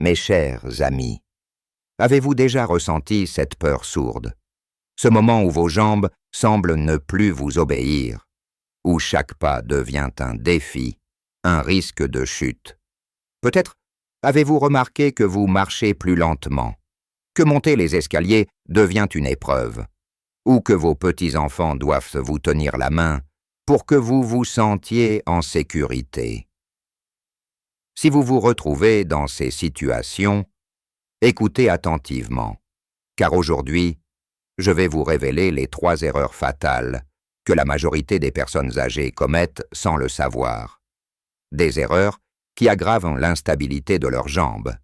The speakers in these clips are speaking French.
Mes chers amis, avez-vous déjà ressenti cette peur sourde, ce moment où vos jambes semblent ne plus vous obéir, où chaque pas devient un défi, un risque de chute? Peut-être avez-vous remarqué que vous marchez plus lentement, que monter les escaliers devient une épreuve, ou que vos petits-enfants doivent vous tenir la main pour que vous vous sentiez en sécurité. Si vous vous retrouvez dans ces situations, écoutez attentivement, car aujourd'hui, je vais vous révéler les 3 erreurs fatales que la majorité des personnes âgées commettent sans le savoir. Des erreurs qui aggravent l'instabilité de leurs jambes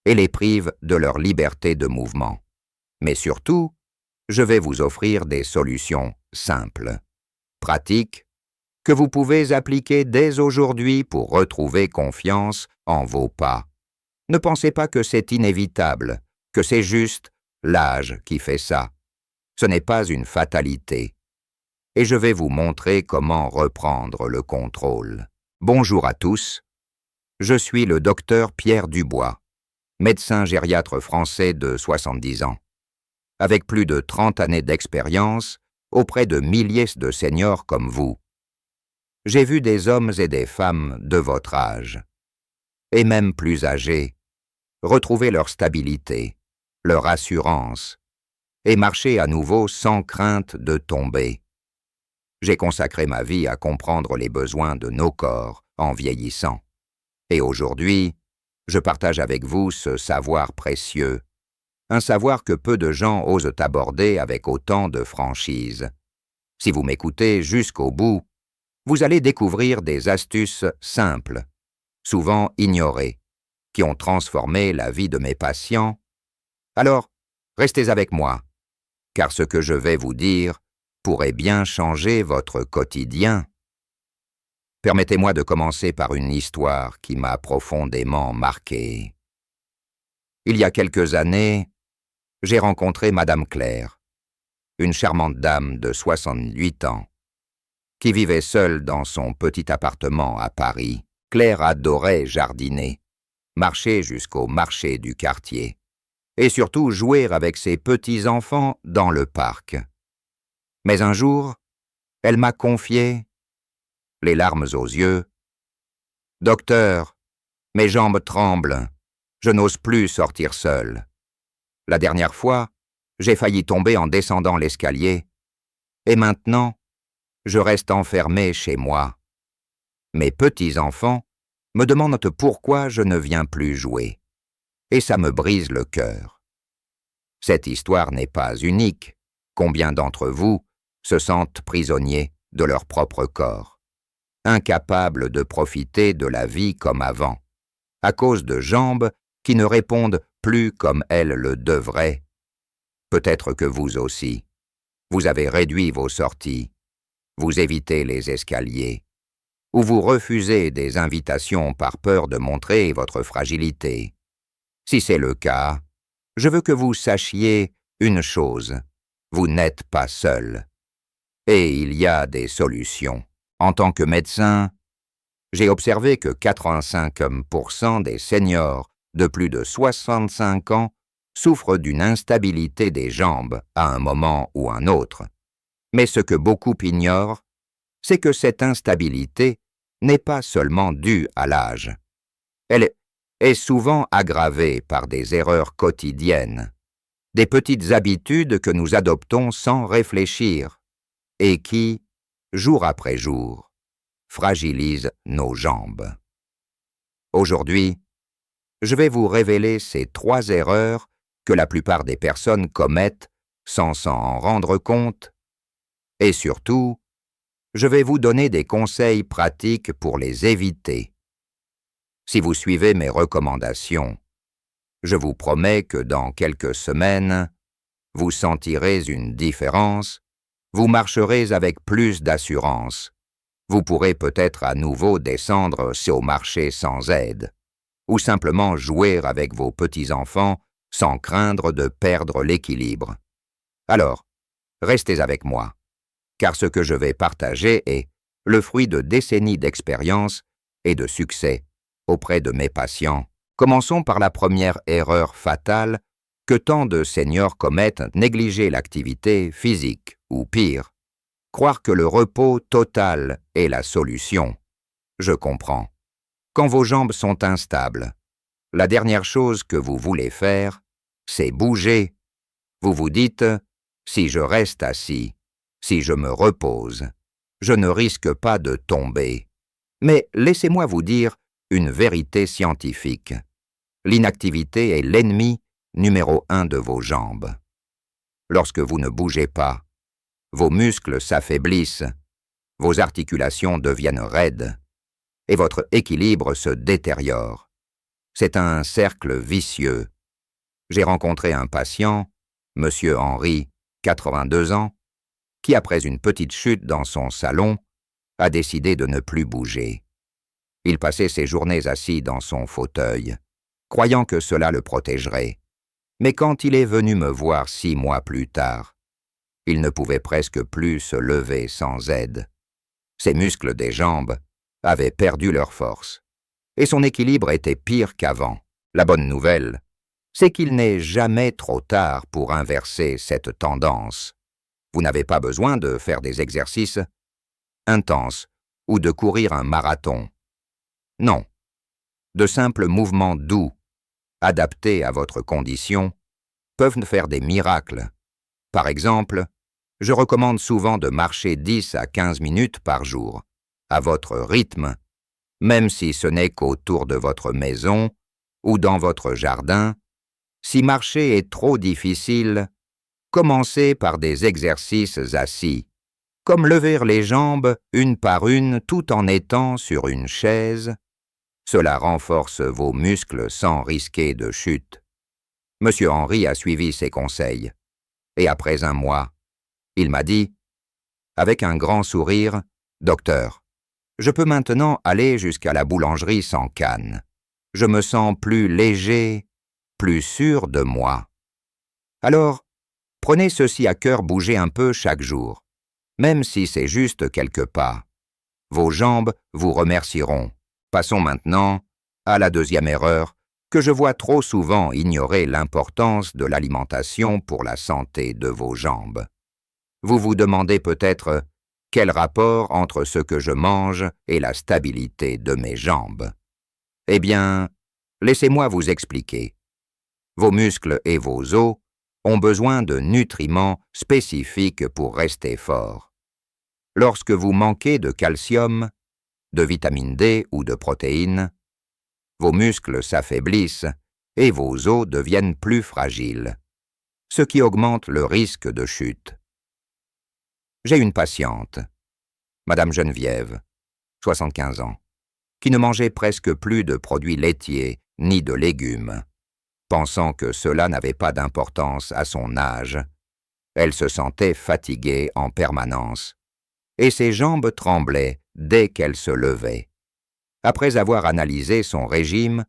et les privent de leur liberté de mouvement. Mais surtout, je vais vous offrir des solutions simples, pratiques, que vous pouvez appliquer dès aujourd'hui pour retrouver confiance en vos pas. Ne pensez pas que c'est inévitable, que c'est juste l'âge qui fait ça. Ce n'est pas une fatalité. Et je vais vous montrer comment reprendre le contrôle. Bonjour à tous. Je suis le docteur Pierre Dubois, médecin gériatre français de 70 ans. Avec plus de 30 années d'expérience auprès de milliers de seniors comme vous. J'ai vu des hommes et des femmes de votre âge, et même plus âgés, retrouver leur stabilité, leur assurance, et marcher à nouveau sans crainte de tomber. J'ai consacré ma vie à comprendre les besoins de nos corps en vieillissant. Et aujourd'hui, je partage avec vous ce savoir précieux, un savoir que peu de gens osent aborder avec autant de franchise. Si vous m'écoutez jusqu'au bout, vous allez découvrir des astuces simples, souvent ignorées, qui ont transformé la vie de mes patients. Alors, restez avec moi, car ce que je vais vous dire pourrait bien changer votre quotidien. Permettez-moi de commencer par une histoire qui m'a profondément marqué. Il y a quelques années, j'ai rencontré Madame Claire, une charmante dame de 68 ans, qui vivait seule dans son petit appartement à Paris. Claire adorait jardiner, marcher jusqu'au marché du quartier, et surtout jouer avec ses petits-enfants dans le parc. Mais un jour, elle m'a confié, les larmes aux yeux, « Docteur, mes jambes tremblent, je n'ose plus sortir seule. La dernière fois, j'ai failli tomber en descendant l'escalier, et maintenant, je reste enfermée chez moi. Mes petits-enfants me demandent pourquoi je ne viens plus jouer, et ça me brise le cœur. Cette histoire n'est pas unique. Combien d'entre vous se sentent prisonniers de leur propre corps, incapables de profiter de la vie comme avant, à cause de jambes qui ne répondent plus comme elles le devraient? Peut-être que vous aussi, vous avez réduit vos sorties, vous évitez les escaliers, ou vous refusez des invitations par peur de montrer votre fragilité. Si c'est le cas, je veux que vous sachiez une chose, vous n'êtes pas seul. Et il y a des solutions. En tant que médecin, j'ai observé que 85% des seniors de plus de 65 ans souffrent d'une instabilité des jambes à un moment ou un autre. Mais ce que beaucoup ignorent, c'est que cette instabilité n'est pas seulement due à l'âge. Elle est souvent aggravée par des erreurs quotidiennes, des petites habitudes que nous adoptons sans réfléchir et qui, jour après jour, fragilisent nos jambes. Aujourd'hui, je vais vous révéler ces 3 erreurs que la plupart des personnes commettent sans s'en rendre compte, et surtout, je vais vous donner des conseils pratiques pour les éviter. Si vous suivez mes recommandations, je vous promets que dans quelques semaines, vous sentirez une différence, vous marcherez avec plus d'assurance, vous pourrez peut-être à nouveau descendre au marché sans aide, ou simplement jouer avec vos petits-enfants sans craindre de perdre l'équilibre. Alors, restez avec moi, car ce que je vais partager est le fruit de décennies d'expérience et de succès auprès de mes patients Commençons par la première erreur fatale que tant de seniors commettent, négliger l'activité physique, ou pire, croire que le repos total est la solution. Je comprends. Quand vos jambes sont instables, la dernière chose que vous voulez faire, c'est bouger. Vous vous dites, si je reste assis, si je me repose, je ne risque pas de tomber. Mais laissez-moi vous dire une vérité scientifique. L'inactivité est l'ennemi numéro 1 de vos jambes. Lorsque vous ne bougez pas, vos muscles s'affaiblissent, vos articulations deviennent raides, et votre équilibre se détériore. C'est un cercle vicieux. J'ai rencontré un patient, Monsieur Henry, 82 ans, qui, après une petite chute dans son salon, a décidé de ne plus bouger. Il passait ses journées assis dans son fauteuil, croyant que cela le protégerait. Mais quand il est venu me voir 6 mois plus tard, il ne pouvait presque plus se lever sans aide. Ses muscles des jambes avaient perdu leur force, et son équilibre était pire qu'avant. La bonne nouvelle, c'est qu'il n'est jamais trop tard pour inverser cette tendance. Vous n'avez pas besoin de faire des exercices intenses ou de courir un marathon. Non, de simples mouvements doux, adaptés à votre condition, peuvent faire des miracles. Par exemple, je recommande souvent de marcher 10 à 15 minutes par jour, à votre rythme, même si ce n'est qu'autour de votre maison ou dans votre jardin. Si marcher est trop difficile, commencez par des exercices assis, comme lever les jambes une par une tout en étant sur une chaise. Cela renforce vos muscles sans risquer de chute. Monsieur Henry a suivi ses conseils, et après 1 mois, il m'a dit, avec un grand sourire, « Docteur, je peux maintenant aller jusqu'à la boulangerie sans canne. Je me sens plus léger, plus sûr de moi. Alors, prenez ceci à cœur, bougez un peu chaque jour, même si c'est juste quelques pas. Vos jambes vous remercieront. » Passons maintenant à la deuxième erreur, que je vois trop souvent ignorer l'importance de l'alimentation pour la santé de vos jambes. Vous vous demandez peut-être quel rapport entre ce que je mange et la stabilité de mes jambes. Eh bien, laissez-moi vous expliquer. Vos muscles et vos os ont besoin de nutriments spécifiques pour rester forts. Lorsque vous manquez de calcium, de vitamine D ou de protéines, vos muscles s'affaiblissent et vos os deviennent plus fragiles, ce qui augmente le risque de chute. J'ai une patiente, Madame Geneviève, 75 ans, qui ne mangeait presque plus de produits laitiers ni de légumes, pensant que cela n'avait pas d'importance à son âge. Elle se sentait fatiguée en permanence, et ses jambes tremblaient dès qu'elle se levait. Après avoir analysé son régime,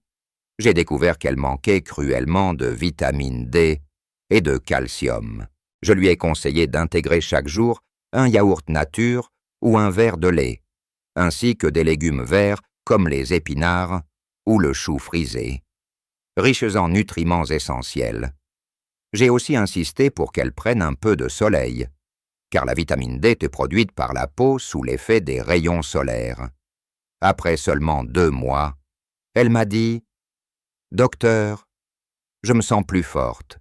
j'ai découvert qu'elle manquait cruellement de vitamine D et de calcium. Je lui ai conseillé d'intégrer chaque jour un yaourt nature ou un verre de lait, ainsi que des légumes verts comme les épinards ou le chou frisé, riches en nutriments essentiels. J'ai aussi insisté pour qu'elle prenne un peu de soleil, car la vitamine D est produite par la peau sous l'effet des rayons solaires. Après seulement 2 mois, elle m'a dit « Docteur, je me sens plus forte.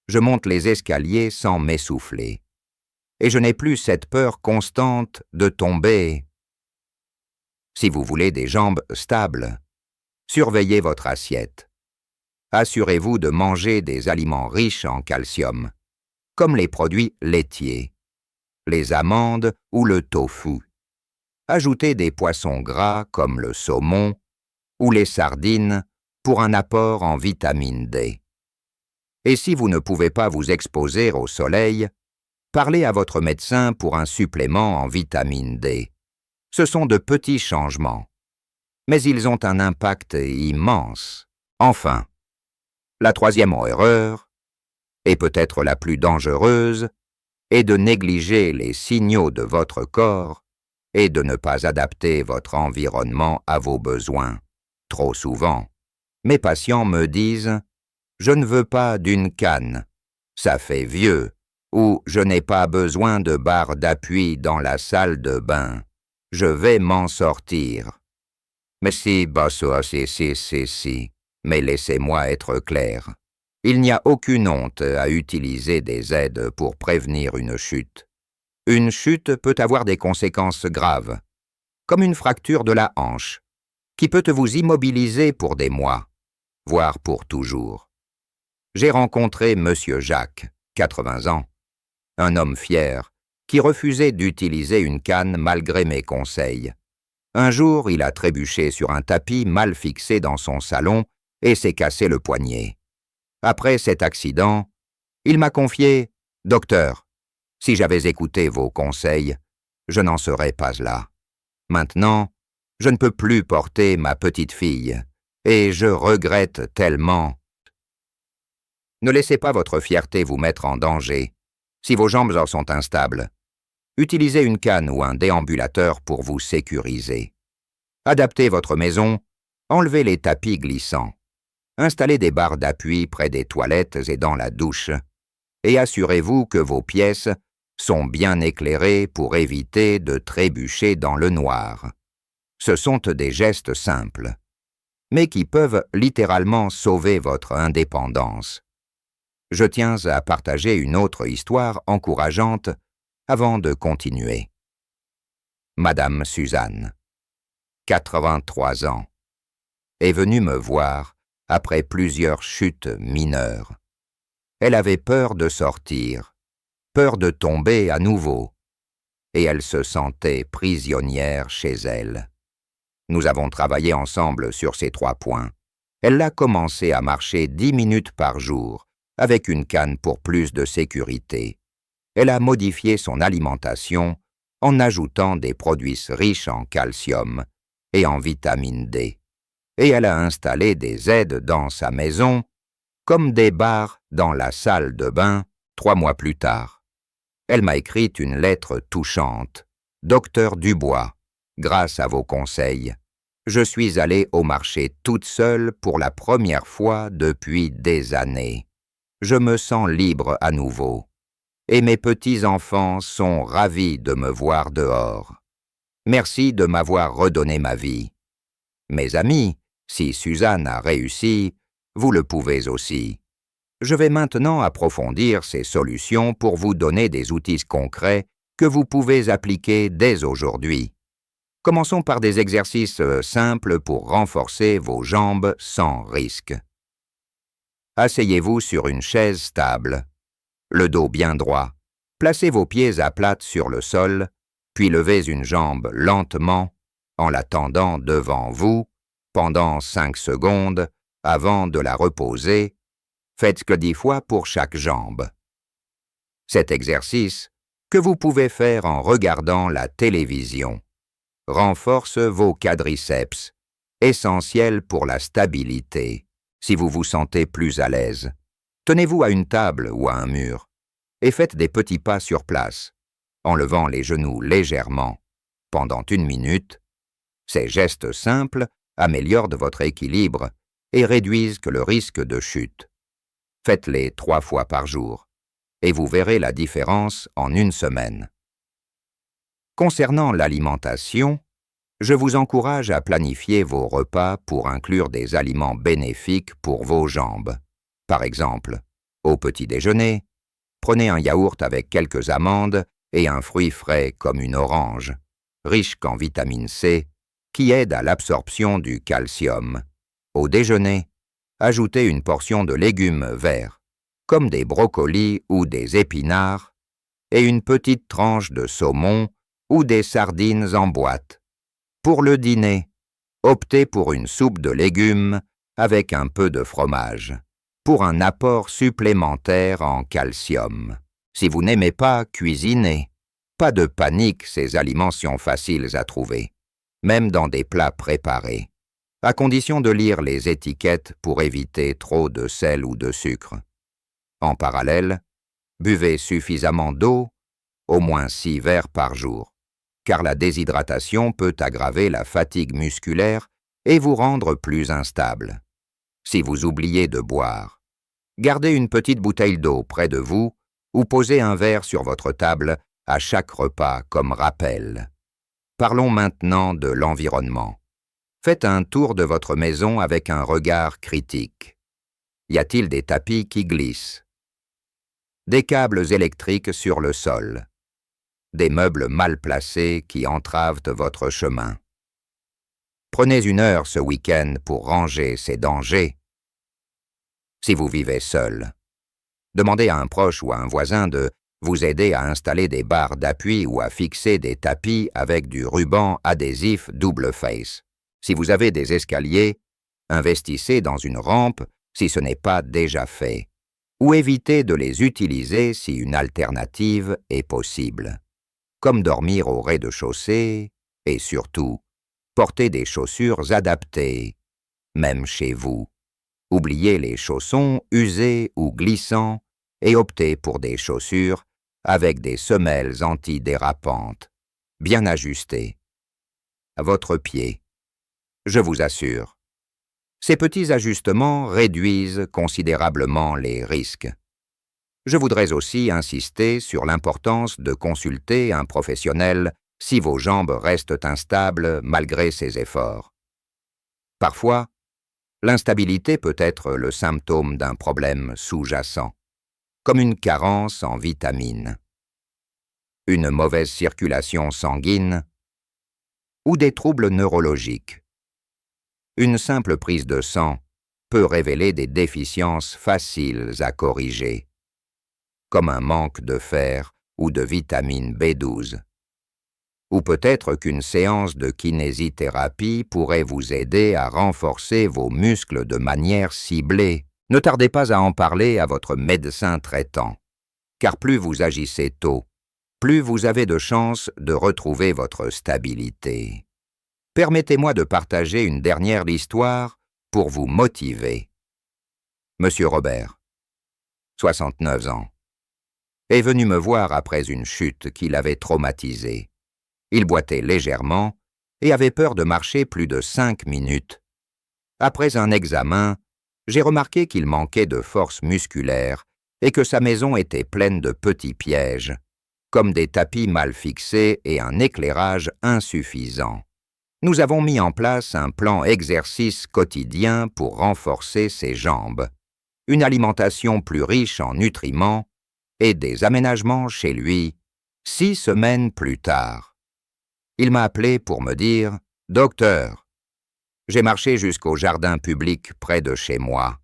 Je monte les escaliers sans m'essouffler. Et je n'ai plus cette peur constante de tomber. » Si vous voulez des jambes stables, surveillez votre assiette. Assurez-vous de manger des aliments riches en calcium, comme les produits laitiers, les amandes ou le tofu. Ajoutez des poissons gras comme le saumon ou les sardines pour un apport en vitamine D. Et si vous ne pouvez pas vous exposer au soleil, parlez à votre médecin pour un supplément en vitamine D. Ce sont de petits changements, mais ils ont un impact immense. Enfin, la troisième erreur, et peut-être la plus dangereuse, est de négliger les signaux de votre corps et de ne pas adapter votre environnement à vos besoins, trop souvent. Mes patients me disent « Je ne veux pas d'une canne, ça fait vieux » ou « Je n'ai pas besoin de barre d'appui dans la salle de bain, je vais m'en sortir ». Mais si, mais laissez-moi être clair. Il n'y a aucune honte à utiliser des aides pour prévenir une chute. Une chute peut avoir des conséquences graves, comme une fracture de la hanche, qui peut vous immobiliser pour des mois, voire pour toujours. J'ai rencontré Monsieur Jacques, 80 ans, un homme fier, qui refusait d'utiliser une canne malgré mes conseils. Un jour, il a trébuché sur un tapis mal fixé dans son salon et s'est cassé le poignet. Après cet accident, il m'a confié « Docteur, si j'avais écouté vos conseils, je n'en serais pas là. Maintenant, je ne peux plus porter ma petite fille, et je regrette tellement. » Ne laissez pas votre fierté vous mettre en danger. Si vos jambes en sont instables, utilisez une canne ou un déambulateur pour vous sécuriser. Adaptez votre maison, enlevez les tapis glissants. Installez des barres d'appui près des toilettes et dans la douche, et assurez-vous que vos pièces sont bien éclairées pour éviter de trébucher dans le noir. Ce sont des gestes simples, mais qui peuvent littéralement sauver votre indépendance. Je tiens à partager une autre histoire encourageante avant de continuer. Madame Suzanne, 83 ans, est venue me voir après plusieurs chutes mineures. Elle avait peur de sortir, peur de tomber à nouveau, et elle se sentait prisonnière chez elle. Nous avons travaillé ensemble sur ces 3 points. Elle a commencé à marcher 10 minutes par jour, avec une canne pour plus de sécurité. Elle a modifié son alimentation en ajoutant des produits riches en calcium et en vitamine D. Et elle a installé des aides dans sa maison, comme des barres dans la salle de bain 3 mois plus tard. Elle m'a écrit une lettre touchante. « Docteur Dubois, grâce à vos conseils, je suis allée au marché toute seule pour la première fois depuis des années. Je me sens libre à nouveau. Et mes petits-enfants sont ravis de me voir dehors. Merci de m'avoir redonné ma vie. Mes amis, si Suzanne a réussi, vous le pouvez aussi. Je vais maintenant approfondir ces solutions pour vous donner des outils concrets que vous pouvez appliquer dès aujourd'hui. Commençons par des exercices simples pour renforcer vos jambes sans risque. Asseyez-vous sur une chaise stable, le dos bien droit. Placez vos pieds à plat sur le sol, puis levez une jambe lentement en la tendant devant vous pendant 5 secondes avant de la reposer. Faites que 10 fois pour chaque jambe. Cet exercice, que vous pouvez faire en regardant la télévision, renforce vos quadriceps, essentiels pour la stabilité. Si vous vous sentez plus à l'aise, tenez-vous à une table ou à un mur et faites des petits pas sur place, en levant les genoux légèrement pendant 1 minute. Ces gestes simples améliorent votre équilibre et réduisent le risque de chute. Faites-les 3 fois par jour et vous verrez la différence en 1 semaine. Concernant l'alimentation, je vous encourage à planifier vos repas pour inclure des aliments bénéfiques pour vos jambes. Par exemple, au petit déjeuner, prenez un yaourt avec quelques amandes et un fruit frais comme une orange, riche en vitamine C, qui aide à l'absorption du calcium. Au déjeuner, ajoutez une portion de légumes verts, comme des brocolis ou des épinards, et une petite tranche de saumon ou des sardines en boîte. Pour le dîner, optez pour une soupe de légumes avec un peu de fromage, pour un apport supplémentaire en calcium. Si vous n'aimez pas cuisiner, pas de panique, ces aliments sont faciles à trouver, même dans des plats préparés, à condition de lire les étiquettes pour éviter trop de sel ou de sucre. En parallèle, buvez suffisamment d'eau, au moins 6 verres par jour, car la déshydratation peut aggraver la fatigue musculaire et vous rendre plus instable. Si vous oubliez de boire, gardez une petite bouteille d'eau près de vous ou posez un verre sur votre table à chaque repas comme rappel. Parlons maintenant de l'environnement. Faites un tour de votre maison avec un regard critique. Y a-t-il des tapis qui glissent? Des câbles électriques sur le sol? Des meubles mal placés qui entravent votre chemin? Prenez une heure ce week-end pour ranger ces dangers. Si vous vivez seul, demandez à un proche ou à un voisin de vous aider à installer des barres d'appui ou à fixer des tapis avec du ruban adhésif double face. Si vous avez des escaliers, investissez dans une rampe si ce n'est pas déjà fait, ou évitez de les utiliser si une alternative est possible, comme dormir au rez-de-chaussée et surtout, portez des chaussures adaptées, même chez vous. Oubliez les chaussons usés ou glissants et optez pour des chaussures avec des semelles antidérapantes, bien ajustées. À votre pied, je vous assure. Ces petits ajustements réduisent considérablement les risques. Je voudrais aussi insister sur l'importance de consulter un professionnel si vos jambes restent instables malgré ces efforts. Parfois, l'instabilité peut être le symptôme d'un problème sous-jacent, comme une carence en vitamines, une mauvaise circulation sanguine ou des troubles neurologiques. Une simple prise de sang peut révéler des déficiences faciles à corriger, comme un manque de fer ou de vitamine B12. Ou peut-être qu'une séance de kinésithérapie pourrait vous aider à renforcer vos muscles de manière ciblée. Ne tardez pas à en parler à votre médecin traitant, car plus vous agissez tôt, plus vous avez de chances de retrouver votre stabilité. Permettez-moi de partager une dernière histoire pour vous motiver. Monsieur Robert, 69 ans, est venu me voir après une chute qui l'avait traumatisé. Il boitait légèrement et avait peur de marcher plus de 5 minutes. Après un examen, j'ai remarqué qu'il manquait de force musculaire et que sa maison était pleine de petits pièges, comme des tapis mal fixés et un éclairage insuffisant. Nous avons mis en place un plan exercice quotidien pour renforcer ses jambes, une alimentation plus riche en nutriments et des aménagements chez lui 6 semaines plus tard. Il m'a appelé pour me dire « Docteur, j'ai marché jusqu'au jardin public près de chez moi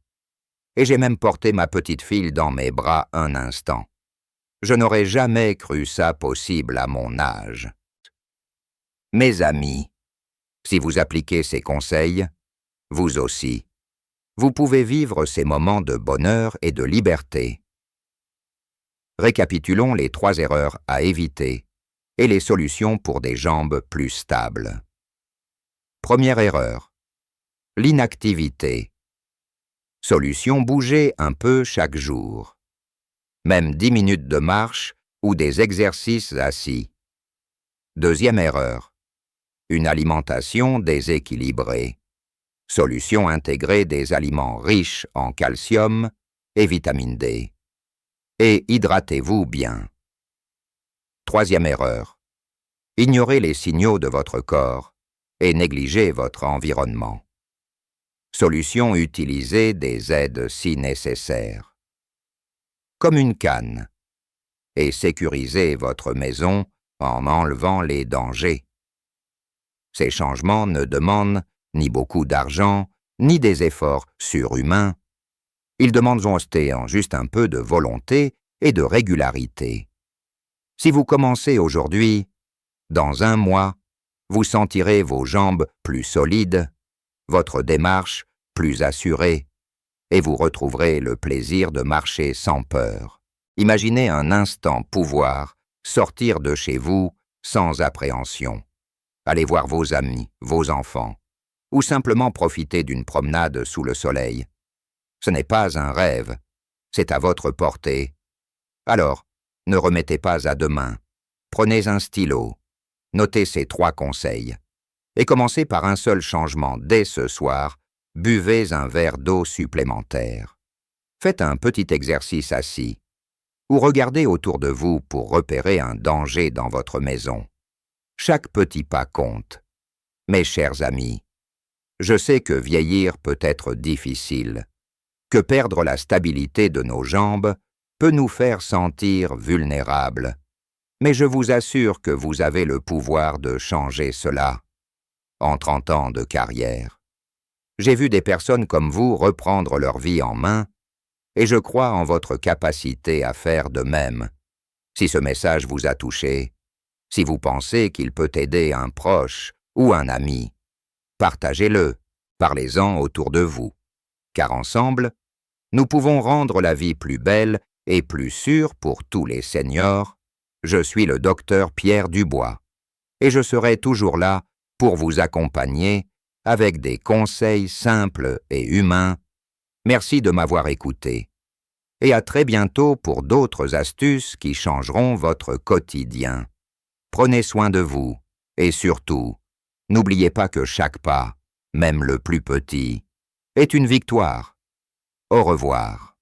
et j'ai même porté ma petite fille dans mes bras un instant. Je n'aurais jamais cru ça possible à mon âge. » Mes amis, si vous appliquez ces conseils, vous aussi, vous pouvez vivre ces moments de bonheur et de liberté. Récapitulons les 3 erreurs à éviter et les solutions pour des jambes plus stables. Première erreur, l'inactivité. Solution, bouger un peu chaque jour. Même 10 minutes de marche ou des exercices assis. Deuxième erreur, une alimentation déséquilibrée. Solution, intégrer des aliments riches en calcium et vitamine D. Et hydratez-vous bien. Troisième erreur, ignorez les signaux de votre corps et négligez votre environnement. Solution, utilisez des aides si nécessaire. Comme une canne, et sécurisez votre maison en enlevant les dangers. Ces changements ne demandent ni beaucoup d'argent, ni des efforts surhumains. Ils demandent juste un peu de volonté et de régularité. Si vous commencez aujourd'hui, dans 1 mois, vous sentirez vos jambes plus solides, votre démarche plus assurée, et vous retrouverez le plaisir de marcher sans peur. Imaginez un instant pouvoir sortir de chez vous sans appréhension. Allez voir vos amis, vos enfants, ou simplement profiter d'une promenade sous le soleil. Ce n'est pas un rêve, c'est à votre portée. Alors, ne remettez pas à demain. Prenez un stylo, notez ces 3 conseils, et commencez par un seul changement dès ce soir, buvez un verre d'eau supplémentaire. Faites un petit exercice assis, ou regardez autour de vous pour repérer un danger dans votre maison. Chaque petit pas compte. Mes chers amis, je sais que vieillir peut être difficile, que perdre la stabilité de nos jambes peut nous faire sentir vulnérables, mais je vous assure que vous avez le pouvoir de changer cela en 30 ans de carrière. J'ai vu des personnes comme vous reprendre leur vie en main, et je crois en votre capacité à faire de même. Si ce message vous a touché, si vous pensez qu'il peut aider un proche ou un ami, partagez-le, parlez-en autour de vous, car ensemble, nous pouvons rendre la vie plus belle et plus sûre pour tous les seniors. Je suis le docteur Pierre Dubois, et je serai toujours là pour vous accompagner avec des conseils simples et humains. Merci de m'avoir écouté. Et à très bientôt pour d'autres astuces qui changeront votre quotidien. Prenez soin de vous, et surtout, n'oubliez pas que chaque pas, même le plus petit, est une victoire. Au revoir.